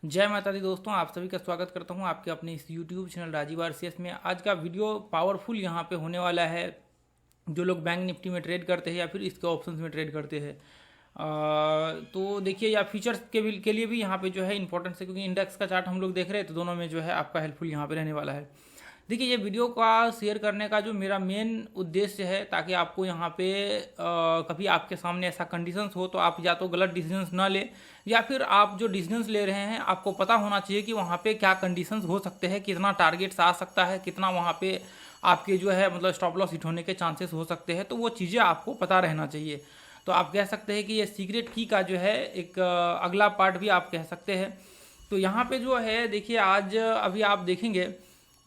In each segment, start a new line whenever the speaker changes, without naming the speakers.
जय माता दी दोस्तों, आप सभी का स्वागत करता हूं आपके अपने इस YouTube चैनल राजीव आरसीएस में। आज का वीडियो पावरफुल यहां पे होने वाला है। जो लोग बैंक निफ्टी में ट्रेड करते हैं या फिर इसके ऑप्शंस में ट्रेड करते हैं, तो देखिए, या फीचर्स के लिए भी यहाँ पे जो है इंपॉर्टेंस है, क्योंकि इंडेक्स का चार्ट हम लोग देख रहे हैं तो दोनों में जो है आपका हेल्पफुल यहाँ पे रहने वाला है। देखिए, ये वीडियो का शेयर करने का जो मेरा मेन उद्देश्य है, ताकि आपको यहाँ पे कभी आपके सामने ऐसा कंडीशंस हो तो आप या तो गलत डिसीजंस ना ले, या फिर आप जो डिसीजंस ले रहे हैं आपको पता होना चाहिए कि वहाँ पे क्या कंडीशंस हो सकते हैं, कितना टारगेट्स आ सकता है, कितना वहाँ पे आपके जो है मतलब स्टॉप लॉस हिट होने के चांसेस हो सकते हैं। तो वो चीज़ें आपको पता रहना चाहिए। तो आप कह सकते हैं कि ये सीक्रेट की का जो है एक अगला पार्ट भी आप कह सकते हैं। तो यहाँ पे जो है देखिए, आज अभी आप देखेंगे,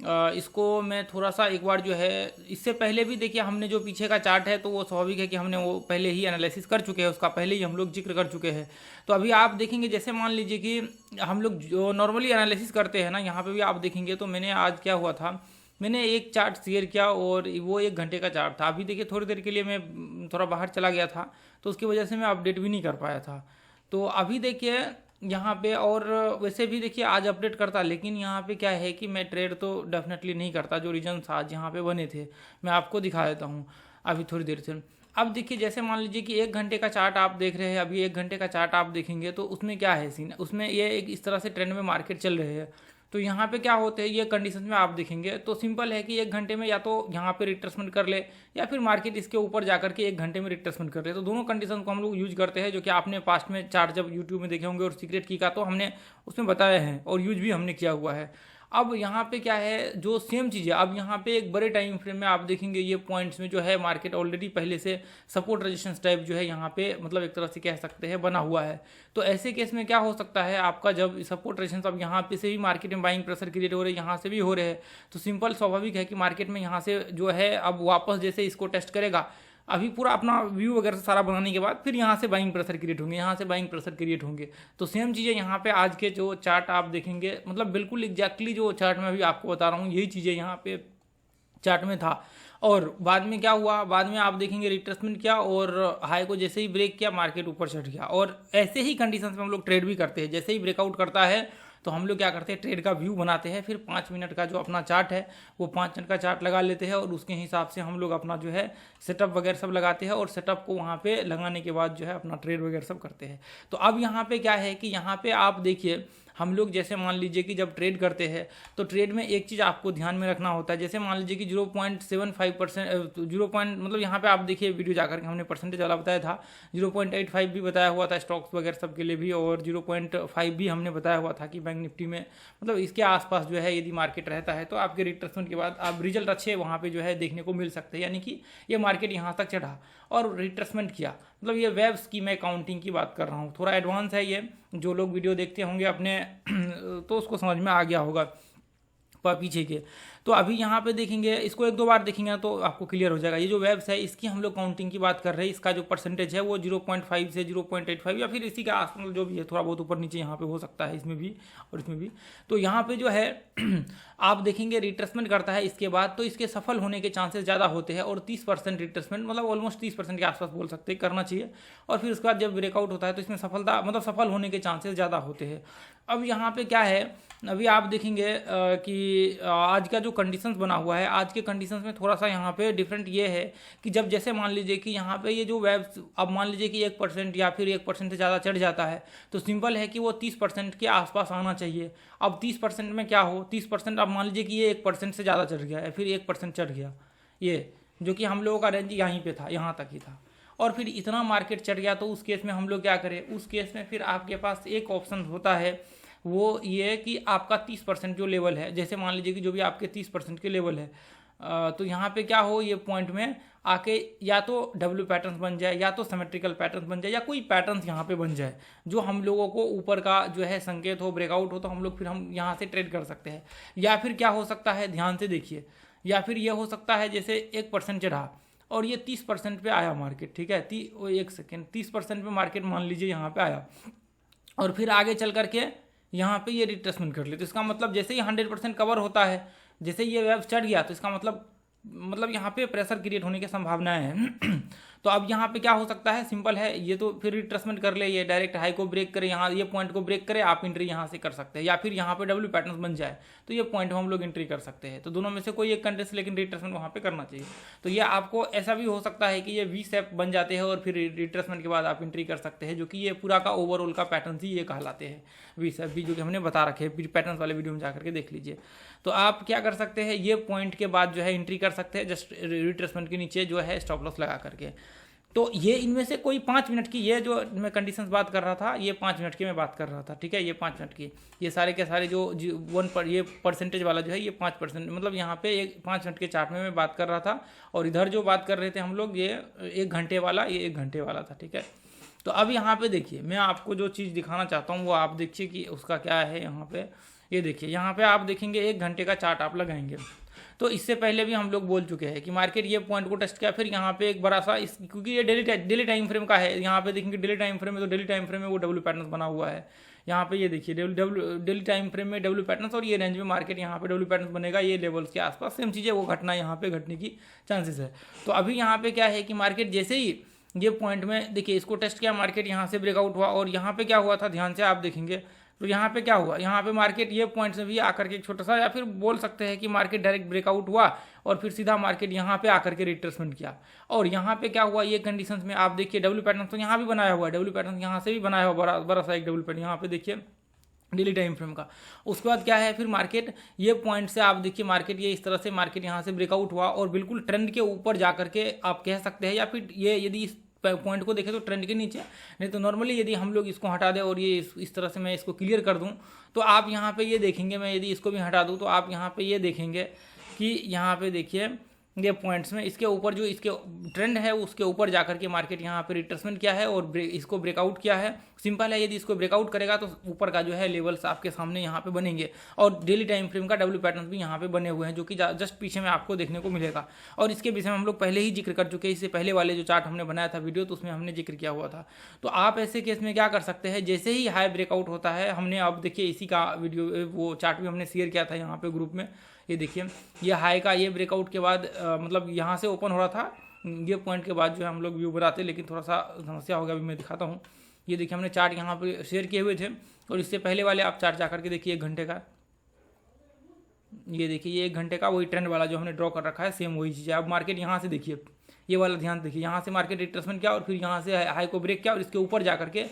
इसको मैं थोड़ा सा एक बार जो है, इससे पहले भी देखिए हमने जो पीछे का चार्ट है तो वो स्वाभाविक है कि हमने वो पहले ही एनालिसिस कर चुके हैं, उसका पहले ही हम लोग जिक्र कर चुके हैं। तो अभी आप देखेंगे, जैसे मान लीजिए कि हम लोग जो नॉर्मली एनालिसिस करते हैं ना, यहाँ पे भी आप देखेंगे तो मैंने आज क्या हुआ था, मैंने एक चार्ट शेयर किया और वो 1 घंटे का चार्ट था। अभी देखिए, थोड़ी देर के लिए मैं थोड़ा बाहर चला गया था तो उसकी वजह से मैं अपडेट भी नहीं कर पाया था। तो अभी देखिए यहाँ पे, और वैसे भी देखिए आज अपडेट करता, लेकिन यहाँ पे क्या है कि मैं ट्रेड तो डेफिनेटली नहीं करता। जो रीजन्स आज यहाँ पे बने थे मैं आपको दिखा देता हूँ अभी थोड़ी देर से। अब देखिए, जैसे मान लीजिए कि 1 घंटे का चार्ट आप देख रहे हैं, अभी 1 घंटे का चार्ट आप देखेंगे तो उसमें क्या है सीन, उसमें ये एक इस तरह से ट्रेंड में मार्केट चल रहे हैं। तो यहाँ पे क्या होते हैं, ये कंडीशन में आप देखेंगे तो सिंपल है कि 1 घंटे में या तो यहाँ पे रिट्रेसमेंट कर ले, या फिर मार्केट इसके ऊपर जाकर के 1 घंटे में रिट्रेसमेंट कर ले। तो दोनों कंडीशन को हम लोग यूज करते हैं, जो कि आपने पास्ट में चार्ट जब यूट्यूब में देखे होंगे और सीक्रेट की का तो हमने उसमें बताया है और यूज भी हमने किया हुआ है। अब यहाँ पे क्या है, जो सेम चीज़ है, अब यहाँ पे एक बड़े टाइम फ्रेम में आप देखेंगे ये पॉइंट्स में जो है मार्केट ऑलरेडी पहले से सपोर्ट रेजिस्टेंस टाइप जो है यहाँ पे मतलब एक तरह से कह सकते हैं बना हुआ है। तो ऐसे केस में क्या हो सकता है आपका, जब सपोर्ट रेजिस्टेंस अब यहाँ पे से भी मार्केट में बाइंग प्रेशर क्रिएट हो रहे हैं, यहाँ से भी हो रहे हैं, तो सिंपल स्वाभाविक है कि मार्केट में यहाँ से जो है अब वापस जैसे इसको टेस्ट करेगा, अभी पूरा अपना व्यू वगैरह सारा बनाने के बाद फिर यहाँ से बाइंग प्रेशर क्रिएट होंगे, यहाँ से बाइंग प्रेशर क्रिएट होंगे। तो सेम चीज़ें यहाँ पे आज के जो चार्ट आप देखेंगे, मतलब बिल्कुल एग्जैक्टली जो चार्ट में अभी आपको बता रहा हूँ यही चीज़ें यहाँ पे चार्ट में था। और बाद में क्या हुआ, बाद में आप देखेंगे रिट्रेसमेंट किया और हाई को जैसे ही ब्रेक किया मार्केट ऊपर चढ़ गया। और ऐसे ही कंडीशंस में हम लोग ट्रेड भी करते हैं, जैसे ही ब्रेकआउट करता है तो हम लोग क्या करते हैं, ट्रेड का व्यू बनाते हैं, फिर 5 मिनट का जो अपना चार्ट है वो 5 मिनट का चार्ट लगा लेते हैं और उसके हिसाब से हम लोग अपना जो है सेटअप वगैरह सब लगाते हैं, और सेटअप को वहाँ पे लगाने के बाद जो है अपना ट्रेड वगैरह सब करते हैं। तो अब यहाँ पे क्या है कि यहाँ पे आप देखिए, हम लोग जैसे मान लीजिए कि जब ट्रेड करते हैं तो ट्रेड में एक चीज़ आपको ध्यान में रखना होता है। जैसे मान लीजिए कि 0.75% 0 मतलब यहाँ पे आप देखिए वीडियो जाकर के हमने परसेंटेज वाला बताया था, 0.85 भी बताया हुआ था स्टॉक्स वगैरह सब के लिए भी, और 0.5 भी हमने बताया हुआ था कि बैंक निफ्टी में मतलब इसके आसपास जो है यदि मार्केट रहता है तो आपके रिट्रेसमेंट के बाद आप रिजल्ट अच्छे वहाँ पे जो है देखने को मिल सकते हैं। यानी कि ये मार्केट यहाँ तक चढ़ा और रिट्रेसमेंट किया, मतलब ये वेव्स की मैं काउंटिंग की बात कर रहा हूँ, थोड़ा एडवांस है ये। जो लोग वीडियो देखते होंगे अपने तो उसको समझ में आ गया होगा पीछे के। तो अभी यहाँ पे देखेंगे, इसको 1-2 बार देखेंगे तो आपको क्लियर हो जाएगा। ये जो वेव्स है इसकी हम लोग काउंटिंग की बात कर रहे हैं, इसका जो परसेंटेज है वो 0.5 से 0.85 या फिर इसी के आसपास जो भी है, थोड़ा बहुत ऊपर नीचे यहाँ पे हो सकता है, इसमें भी और इसमें भी। तो यहाँ पे जो है आप देखेंगे रिट्रेसमेंट करता है इसके बाद, तो इसके सफल होने के चांसेस ज़्यादा होते हैं, और 30% रिट्रेसमेंट मतलब ऑलमोस्ट 30% के आसपास बोल सकते हैं करना चाहिए। और फिर उसके बाद जब ब्रेकआउट होता है तो इसमें सफलता मतलब सफल होने के चांसेस ज़्यादा होते हैं। अब यहाँ पे क्या है, अभी आप देखेंगे कि आज का जो कंडीशंस बना हुआ है, आज के कंडीशंस में थोड़ा सा यहाँ पे डिफरेंट ये है कि जब जैसे मान लीजिए कि यहाँ पे ये जो वेव्स अब मान लीजिए कि 1% या फिर 1% से ज़्यादा चढ़ जाता है, तो सिंपल है कि वो 30% के आसपास आना चाहिए। अब 30% में क्या हो, 30% अब मान लीजिए कि ये 1% से ज़्यादा चढ़ गया है, फिर 1% चढ़ गया, ये जो कि हम लोगों का रेंज यहीं पे था, यहाँ तक ही था, और फिर इतना मार्केट चढ़ गया। तो उस केस में हम लोग क्या करें, उस केस में फिर आपके पास एक ऑप्शन होता है, वो ये है कि आपका 30% जो लेवल है, जैसे मान लीजिए कि जो भी आपके 30% के लेवल है, तो यहाँ पे क्या हो, ये पॉइंट में आके या तो डब्ल्यू पैटर्न बन जाए, या तो सिमेट्रिकल पैटर्न बन जाए, या कोई पैटर्न यहाँ पे बन जाए जो हम लोगों को ऊपर का जो है संकेत हो, ब्रेकआउट हो, तो हम लोग फिर हम यहाँ से ट्रेड कर सकते हैं। या फिर क्या हो सकता है, ध्यान से देखिए, या फिर ये हो सकता है जैसे 1% चढ़ा और ये 30% पे आया मार्केट, ठीक है, 30% पे मार्केट मान लीजिए यहाँ पे आया, और फिर आगे चल करके यहाँ पे ये रिट्रेसमेंट कर ले, तो इसका मतलब जैसे ही 100% कवर होता है, जैसे ये वेव चढ़ गया, तो इसका मतलब यहाँ पे प्रेशर क्रिएट होने की संभावनाएं हैं। तो अब यहाँ पे क्या हो सकता है, सिंपल है, ये तो फिर रिट्रेसमेंट कर ले, ये डायरेक्ट हाई को ब्रेक करे, यहाँ ये पॉइंट को ब्रेक करे, आप एंट्री यहाँ से कर सकते हैं, या फिर यहाँ पे डब्ल्यू पैटर्न बन जाए तो ये पॉइंट में हम लोग एंट्री कर सकते हैं। तो दोनों में से कोई एक कंट्री से, लेकिन रिट्रेसमेंट वहाँ पे करना चाहिए। तो ये आपको ऐसा भी हो सकता है कि ये वी शेप बन जाते हैं और फिर रिट्रेसमेंट के बाद आप एंट्री कर सकते हैं, जो कि ये पूरा का ओवरऑल का पैटर्न ही ये कहलाते हैं वी शेप भी, जो कि हमने बता रखे हैं पैटर्न वाले वीडियो में जाकर के देख लीजिए। तो आप क्या कर सकते हैं, ये पॉइंट के बाद जो है एंट्री कर सकते हैं जस्ट रिट्रेसमेंट के नीचे जो है स्टॉप लॉस लगा करके। तो ये इनमें से कोई 5 मिनट की, ये जो मैं कंडीशंस बात कर रहा था ये 5 मिनट की मैं बात कर रहा था, ठीक है, ये 5 मिनट की, ये सारे के सारे जो ये परसेंटेज वाला जो है ये 5%, मतलब यहाँ पे एक 5 मिनट के चार्ट में मैं बात कर रहा था, और इधर जो बात कर रहे थे हम लोग ये 1 घंटे वाला, ये 1 घंटे वाला था, ठीक है। तो अब यहाँ पे देखिए, मैं आपको जो चीज़ दिखाना चाहता हूँ वो आप देखिए कि उसका क्या है। यहाँ पे ये देखिए, यहाँ पे आप देखेंगे 1 घंटे का चार्ट आप लगाएंगे, तो इससे पहले भी हम लोग बोल चुके हैं कि मार्केट ये पॉइंट को टेस्ट किया, फिर यहाँ पे एक बड़ा सा क्योंकि ये डेली टाइम फ्रेम का है, यहाँ पे देखेंगे डेली टाइम फ्रेम में, तो डेली टाइम फ्रेम में वो डब्ल्यू पैटर्न बना हुआ है। यहाँ पे ये देखिए डेली टाइम फ्रेम में डब्ल्यू पैटर्न, और ये रेंज में मार्केट यहाँ पे डब्ल्यू पैटर्न बनेगा, ये लेवल्स के आसपास सेम चीज़ें वो घटना यहाँ पे घटने की चांसेस है। तो अभी यहाँ पे क्या है कि मार्केट जैसे ही ये पॉइंट में देखिए इसको टेस्ट किया, मार्केट यहाँ से ब्रेकआउट हुआ, और यहाँ पे क्या हुआ था ध्यान से आप देखेंगे तो यहाँ पे क्या हुआ, यहाँ पे मार्केट ये पॉइंट से भी आकर के एक छोटा सा, या फिर बोल सकते हैं कि मार्केट डायरेक्ट ब्रेकआउट हुआ और फिर सीधा मार्केट यहाँ पे आकर के रिट्रेसमेंट किया। और यहाँ पे क्या हुआ, ये कंडीशंस में आप देखिए डब्ल्यू पैटर्न तो यहाँ भी बनाया हुआ है, डब्ल्यू पैटर्न यहाँ से भी बनाया हुआ बड़ा सा एक डब्ल्यू पैटर्न यहाँ पे देखिए डेली टाइम फ्रेम का। उसके बाद क्या है, फिर मार्केट ये पॉइंट से आप देखिए मार्केट ये इस तरह से मार्केट यहाँ से ब्रेकआउट हुआ और बिल्कुल ट्रेंड के ऊपर जा करके आप कह सकते हैं, या फिर ये यदि इस पॉइंट को देखें तो ट्रेंड के नीचे, नहीं तो नॉर्मली यदि हम लोग इसको हटा दें और ये इस तरह से मैं इसको क्लियर कर दूं, तो आप यहाँ पे ये देखेंगे, मैं यदि इसको भी हटा दूं तो आप यहाँ पे ये देखेंगे कि यहाँ पे देखिए ये पॉइंट्स में इसके ऊपर जो इसके ट्रेंड है उसके ऊपर जाकर के मार्केट यहाँ पे रिट्रेसमेंट किया है और इसको ब्रेकआउट किया है। सिंपल है, यदि इसको ब्रेकआउट करेगा तो ऊपर का जो है लेवल्स आपके सामने यहाँ पे बनेंगे, और डेली टाइम फ्रेम का डब्ल्यू पैटर्न भी यहाँ पे बने हुए हैं, जो कि जस्ट पीछे में आपको देखने को मिलेगा। और इसके विषय में हम लोग पहले ही जिक्र कर चुके हैं, इससे पहले वाले जो चार्ट हमने बनाया था वीडियो, तो उसमें हमने जिक्र किया हुआ था। तो आप ऐसे केस में क्या कर सकते हैं, जैसे ही हाई ब्रेकआउट होता है, हमने अब देखिए इसी का वीडियो वो चार्ट भी हमने शेयर किया था यहाँ पे ग्रुप में, ये देखिए ये हाई का ये ब्रेकआउट के बाद मतलब यहाँ से ओपन हो रहा था, ये पॉइंट के बाद जो है हम लोग व्यू बनाते, लेकिन थोड़ा सा समस्या होगा, अभी मैं दिखाता हूँ। ये देखिए हमने चार्ट यहाँ पे शेयर किए हुए थे, और इससे पहले वाले आप चार्ट जाकर के देखिए 1 घंटे का, ये देखिए ये 1 घंटे का वही ट्रेंड वाला जो हमने ड्रॉ कर रखा है, सेम वही चीज़ है। अब मार्केट यहाँ से देखिए, ये वाला ध्यान देखिए, यहाँ से मार्केट रिट्रेसमेंट किया और फिर यहाँ से हाई को ब्रेक किया और इसके ऊपर जाकर के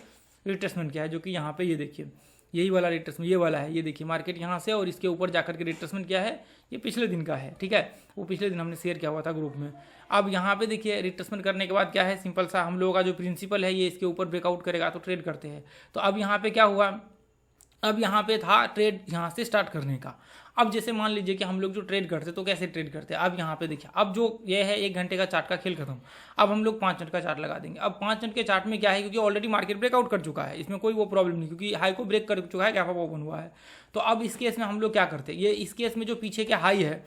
रिट्रेसमेंट किया है, जो कि यहाँ पे ये देखिए यही वाला रिट्रेसमेंट ये वाला है, ये देखिए मार्केट यहाँ से और इसके ऊपर जाकर के रिट्रेसमेंट किया है, ये पिछले दिन का है, ठीक है, वो पिछले दिन हमने शेयर किया हुआ था ग्रुप में। अब यहाँ पे देखिए रिट्रेसमेंट करने के बाद क्या है, सिंपल सा हम लोगों का जो प्रिंसिपल है, ये इसके ऊपर ब्रेकआउट करेगा तो ट्रेड करते हैं। तो अब यहाँ पे क्या हुआ, अब यहाँ पे था ट्रेड यहाँ से स्टार्ट करने का। अब जैसे मान लीजिए कि हम लोग जो ट्रेड करते तो कैसे ट्रेड करते हैं, अब यहाँ पे देखिए, अब जो ये है 1 घंटे का चार्ट का खेल खत्म, अब हम लोग 5 मिनट का चार्ट लगा देंगे। अब 5 मिनट के चार्ट में क्या है, क्योंकि ऑलरेडी मार्केट ब्रेकआउट कर चुका है, इसमें कोई वो प्रॉब्लम नहीं, क्योंकि हाई को ब्रेक कर चुका है, गैप अप ओपन हुआ है। तो अब इस केस में हम लोग क्या करते हैं, ये इस केस में जो पीछे के हाई है,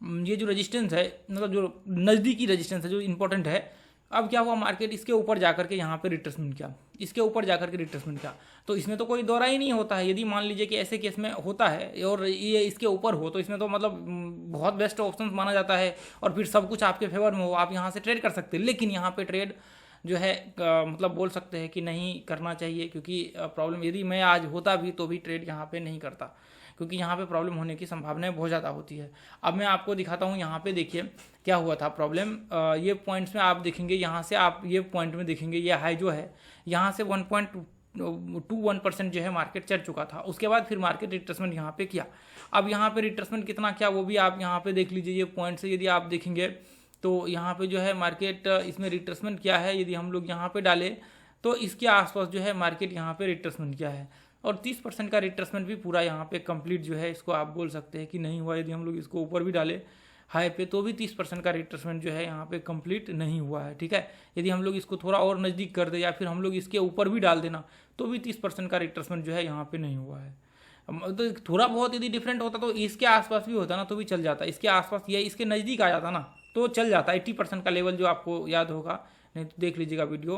ये जो रजिस्टेंस है, मतलब जो नज़दीकी रजिस्टेंस है जो इंपॉर्टेंट है, अब क्या हुआ, मार्केट इसके ऊपर जाकर के यहाँ पे रिट्रेसमेंट किया, इसके ऊपर जाकर के रिट्रेसमेंट किया। तो इसमें तो कोई दौरा ही नहीं होता है, यदि मान लीजिए कि ऐसे केस में होता है और ये इसके ऊपर हो, तो इसमें तो मतलब बहुत बेस्ट ऑप्शन माना जाता है और फिर सब कुछ आपके फेवर में हो, आप यहाँ से ट्रेड कर सकते हैं। लेकिन यहाँ पे ट्रेड जो है मतलब बोल सकते हैं कि नहीं करना चाहिए, क्योंकि प्रॉब्लम, यदि मैं आज होता भी तो भी ट्रेड यहाँ पे नहीं करता, क्योंकि यहाँ पे प्रॉब्लम होने की संभावनाएं बहुत ज़्यादा होती है। अब मैं आपको दिखाता हूँ, यहाँ पे देखिए क्या हुआ था प्रॉब्लम, ये पॉइंट्स में आप देखेंगे, यहाँ से आप ये पॉइंट में देखेंगे, ये हाई जो है यहाँ से 1.21% जो है मार्केट चढ़ चुका था। उसके बाद फिर मार्केट रिट्रेसमेंट यहाँ पे किया। अब यहाँ पे रिट्रेसमेंट कितना किया वो भी आप यहाँ पे देख लीजिए, ये पॉइंट से यदि आप देखेंगे तो यहाँ पे जो है मार्केट इसमें रिट्रेसमेंट किया है। यदि हम लोग यहाँ पे डालें तो इसके आसपास जो है मार्केट यहाँ पे रिट्रेसमेंट किया है, और 30% का रिट्रेसमेंट भी पूरा यहाँ पे कंप्लीट जो है, इसको आप बोल सकते हैं कि नहीं हुआ। यदि हम लोग इसको ऊपर भी डालें हाई पे तो भी 30% का रिट्रेसमेंट जो है यहाँ पे कंप्लीट नहीं हुआ है, ठीक है। यदि हम लोग इसको थोड़ा और नज़दीक कर दे या फिर हम लोग इसके ऊपर भी डाल देना तो भी 30% का रिट्रेसमेंट जो है यहाँ पे नहीं हुआ है। तो थोड़ा बहुत यदि डिफरेंट होता तो इसके आसपास भी होता ना तो भी चल जाता, इसके आसपास या इसके नज़दीक आ जाता ना तो चल जाता। 80% का लेवल जो आपको याद होगा, नहीं तो देख लीजिएगा वीडियो,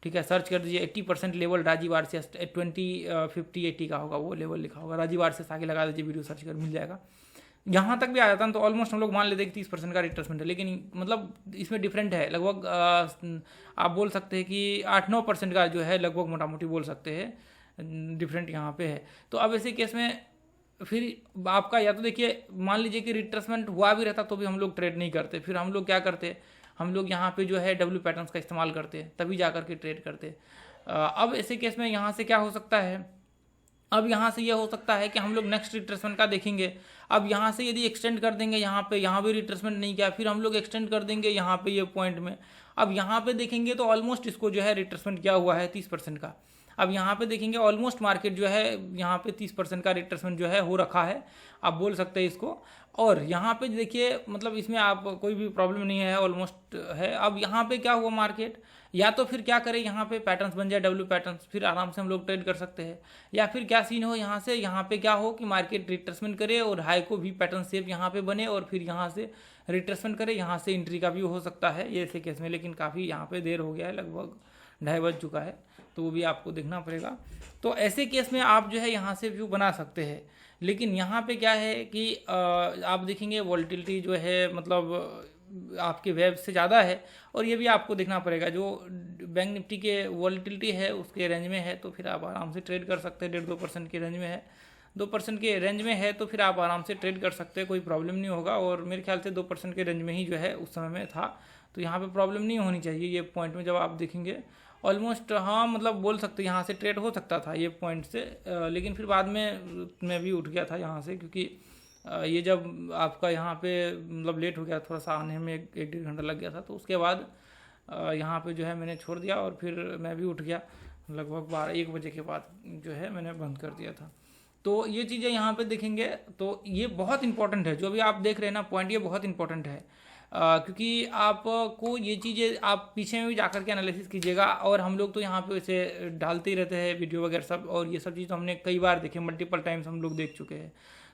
ठीक है, सर्च कर दीजिए 80% लेवल राजीव आरसीएस 20 50 80 का होगा, वो लेवल लिखा होगा, राजीव आरसीएस आगे लगा दीजिए, वीडियो सर्च कर मिल जाएगा। यहाँ तक भी आ जाता है तो ऑलमोस्ट हम लोग मान लेते हैं कि 30% का रिट्रेसमेंट है, लेकिन मतलब इसमें डिफरेंट है लगभग आप बोल सकते हैं कि 8-9% का जो है लगभग मोटा मोटी बोल सकते हैं डिफरेंट यहाँ पे है। तो अब ऐसे केस में फिर आपका या तो देखिए मान लीजिए कि रिट्रेसमेंट हुआ भी रहता तो भी हम लोग ट्रेड नहीं करते, फिर हम लोग क्या करते, हम लोग यहाँ पे जो है डब्ल्यू पैटर्न्स का इस्तेमाल करते हैं, तभी जा करके ट्रेड करते। अब ऐसे केस में यहाँ से क्या हो सकता है, अब यहाँ से ये हो सकता है कि हम लोग नेक्स्ट रिट्रेसमेंट का देखेंगे। अब यहाँ से यदि एक्सटेंड कर देंगे यहाँ पे, यहाँ भी रिट्रेसमेंट नहीं किया, फिर हम लोग एक्सटेंड कर देंगे यहाँ पे ये पॉइंट में। अब यहाँ पे देखेंगे तो ऑलमोस्ट इसको जो है रिट्रेसमेंट क्या हुआ है 30% का। अब यहाँ पे देखेंगे ऑलमोस्ट मार्केट जो है यहाँ पे 30% का रिट्रेसमेंट जो है हो रखा है, आप बोल सकते हैं इसको। और यहाँ पे देखिए मतलब इसमें आप कोई भी प्रॉब्लम नहीं है, ऑलमोस्ट है। अब यहाँ पे क्या हुआ मार्केट, या तो फिर क्या करें यहाँ पे पैटर्न्स बन जाए डब्ल्यू पैटर्न्स, फिर आराम से हम लोग ट्रेड कर सकते हैं। या फिर क्या सीन हो यहाँ से, यहाँ पे क्या हो कि मार्केट रिट्रेसमेंट करे और हाई को भी पैटर्न शेप यहाँ पे बने और फिर यहाँ से रिट्रेसमेंट करे, यहाँ से एंट्री का भी हो सकता है ये ऐसे केस में। लेकिन काफ़ी यहाँ पे देर हो गया है, लगभग 2:30 बज चुका है, तो वो भी आपको देखना पड़ेगा। तो ऐसे केस में आप जो है यहाँ से व्यू बना सकते हैं। लेकिन यहाँ पे क्या है कि आप देखेंगे वॉलेटिलिटी जो है मतलब आपके वेब से ज़्यादा है, और ये भी आपको देखना पड़ेगा। जो बैंक निफ्टी के वॉलेटिलिटी है उसके रेंज में है तो फिर आप आराम से ट्रेड कर सकते हैं। 1.5-2% के रेंज में है, 2% के रेंज में है तो फिर आप आराम से ट्रेड कर सकते हैं, कोई प्रॉब्लम नहीं होगा। और मेरे ख्याल से 2% के रेंज में ही जो है उस समय में था, तो यहाँ पे प्रॉब्लम नहीं होनी चाहिए। ये पॉइंट में जब आप देखेंगे ऑलमोस्ट हाँ मतलब बोल सकते यहाँ से ट्रेड हो सकता था ये पॉइंट से, लेकिन फिर बाद में मैं भी उठ गया था यहाँ से, क्योंकि ये जब आपका यहाँ पे मतलब लेट हो गया, थोड़ा सा आने में 1-1.5 घंटा लग गया था, तो उसके बाद यहाँ पे जो है मैंने छोड़ दिया और फिर मैं भी उठ गया। लगभग 12-1 बजे के बाद जो है मैंने बंद कर दिया था। तो ये चीज़ें यहाँ पे देखेंगे तो ये बहुत इंपॉर्टेंट है, जो भी आप देख रहे हैं ना पॉइंट, ये बहुत इंपॉर्टेंट है। क्योंकि आपको ये चीज़ें आप पीछे में भी जाकर के एनालिसिस कीजिएगा। और हम लोग तो यहाँ पे वैसे डालते ही रहते हैं वीडियो वगैरह सब, और ये सब चीज़ तो हमने कई बार देखे, मल्टीपल टाइम्स हम लोग देख चुके हैं।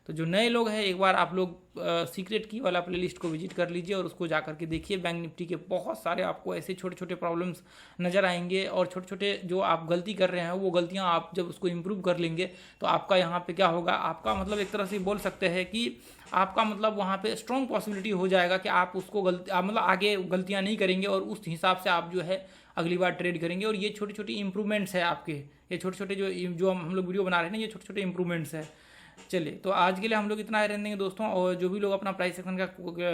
तो जो नए लोग हैं एक बार आप लोग सीक्रेट की वाला प्लेलिस्ट को विजिट कर लीजिए और उसको जाकर के देखिए। बैंक निफ्टी के बहुत सारे आपको ऐसे छोटे छोटे प्रॉब्लम्स नज़र आएंगे, और छोटे छोटे जो आप गलती कर रहे हैं वो गलतियां आप जब उसको इम्प्रूव कर लेंगे तो आपका यहाँ पे क्या होगा, आपका मतलब एक तरह से बोल सकते हैं कि आपका मतलब वहाँ पे स्ट्रॉन्ग पॉसिबिलिटी हो जाएगा कि आप उसको आप मतलब आगे गलतियाँ नहीं करेंगे, और उस हिसाब से आप जो है अगली बार ट्रेड करेंगे। और ये छोटी छोटी इंप्रूवमेंट्स है आपके, ये छोटे छोटे जो हम लोग वीडियो बना रहे हैं ना, ये छोटे छोटे इंप्रूवमेंट्स है। चलिए तो आज के लिए हम लोग इतना ही रहने देंगे दोस्तों। और जो भी लोग अपना प्राइस सेक्शन का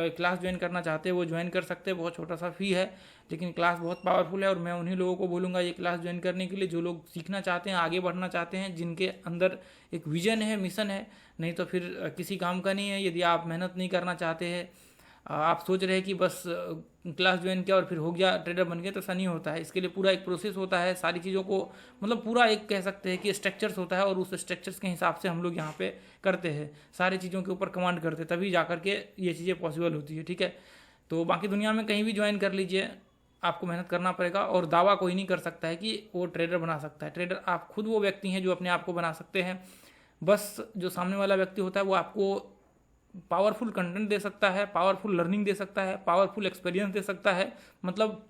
क्लास ज्वाइन करना चाहते हैं वो ज्वाइन कर सकते हैं, बहुत छोटा सा फी है, लेकिन क्लास बहुत पावरफुल है। और मैं उन्हीं लोगों को बोलूँगा ये क्लास ज्वाइन करने के लिए जो लोग सीखना चाहते हैं, आगे बढ़ना चाहते हैं, जिनके अंदर एक विजन है, मिशन है। नहीं तो फिर किसी काम का नहीं है। यदि आप मेहनत नहीं करना चाहते हैं, आप सोच रहे हैं कि बस क्लास ज्वाइन किया और फिर हो गया ट्रेडर बन गए, तो ऐसा नहीं होता है। इसके लिए पूरा एक प्रोसेस होता है, सारी चीज़ों को मतलब पूरा एक कह सकते हैं कि स्ट्रक्चर्स होता है, और उस स्ट्रक्चर्स के हिसाब से हम लोग यहाँ पे करते हैं, सारी चीज़ों के ऊपर कमांड करते हैं, तभी जा करके ये चीज़ें पॉसिबल होती है। ठीक है, तो बाकी दुनिया में कहीं भी ज्वाइन कर लीजिए, आपको मेहनत करना पड़ेगा। और दावा कोई नहीं कर सकता है कि वो ट्रेडर बना सकता है। ट्रेडर आप खुद वो व्यक्ति हैं जो अपने आप को बना सकते हैं। बस जो सामने वाला व्यक्ति होता है वो आपको पावरफुल कंटेंट दे सकता है, पावरफुल लर्निंग दे सकता है, पावरफुल एक्सपीरियंस दे सकता है, मतलब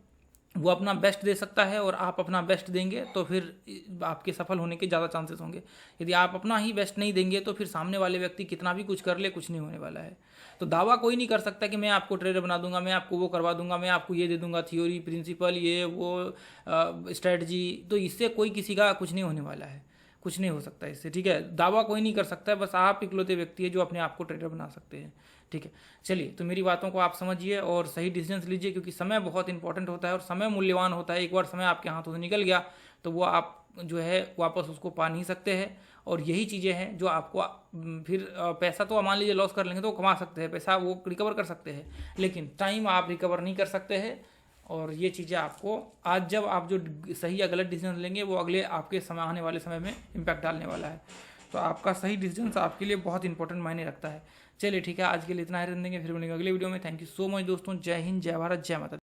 वो अपना बेस्ट दे सकता है। और आप अपना बेस्ट देंगे तो फिर आपके सफल होने के ज़्यादा चांसेस होंगे। यदि आप अपना ही बेस्ट नहीं देंगे तो फिर सामने वाले व्यक्ति कितना भी कुछ कर ले, कुछ नहीं होने वाला है। तो दावा कोई नहीं कर सकता कि मैं आपको ट्रेडर बना दूंगा, मैं आपको वो करवा दूंगा, मैं आपको ये दे दूंगा, थ्योरी प्रिंसिपल ये वो स्ट्रेटजी, तो इससे कोई किसी का कुछ नहीं होने वाला है, कुछ नहीं हो सकता इससे। ठीक है, दावा कोई नहीं कर सकता है, बस आप इकलौते व्यक्ति है जो अपने आप को ट्रेडर बना सकते हैं। ठीक है, चलिए तो मेरी बातों को आप समझिए और सही डिसीजंस लीजिए, क्योंकि समय बहुत इंपॉर्टेंट होता है और समय मूल्यवान होता है। एक बार समय आपके हाथों से निकल गया तो वो आप जो है वापस उसको पा नहीं सकते हैं। और यही चीज़ें हैं जो आपको फिर पैसा तो मान लीजिए लॉस कर लेंगे तो कमा सकते हैं, पैसा वो रिकवर कर सकते हैं, लेकिन टाइम आप रिकवर नहीं कर सकते हैं। और ये चीज़ें आपको आज जब आप जो सही या गलत डिसीजन लेंगे वो अगले आपके समय आने वाले समय में इम्पैक्ट डालने वाला है। तो आपका सही डिसीजन आपके लिए बहुत इंपॉर्टेंट मायने रखता है। चलिए ठीक है, आज के लिए इतना ही रहने देंगे, फिर मिलेंगे अगले वीडियो में। थैंक यू सो मच दोस्तों, जय हिंद, जय भारत, जय माता।